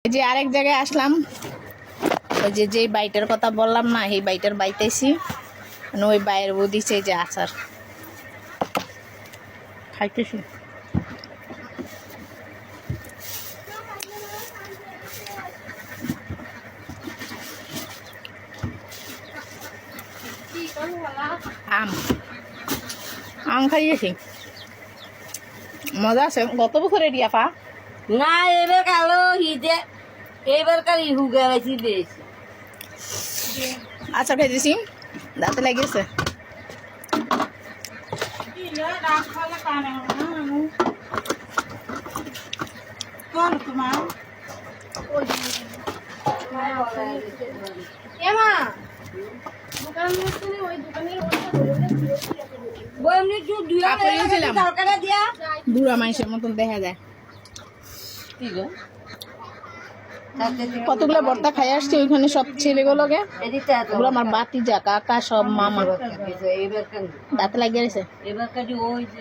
এই যে আরেক জায়গায় আসলাম, ওই যে বাইটার কথা বললাম না, এই বাইটার বাইতেছি, মানে ওই বাইয়ের বউ দিছে যে আচার খাইতেছি। আম আম খাইয়েছি, মজা আছে। গত বছরে রিয়াফা না এবার কালো হিজে এবার কাল ইহু গেছি বেশি আচার খাইতেছি, দাঁতে লাগিয়েছে। বুড়া মানুষের মতন দেখা যায়। কতগুলো ভর্তা খাই আসছি ওইখানে, সব ছেলেগুলোকে, ওগুলো আমার বাতি যা কাকা সব মামা দাঁতে লাগিয়ে গেছে। এবার কাটি ওই যে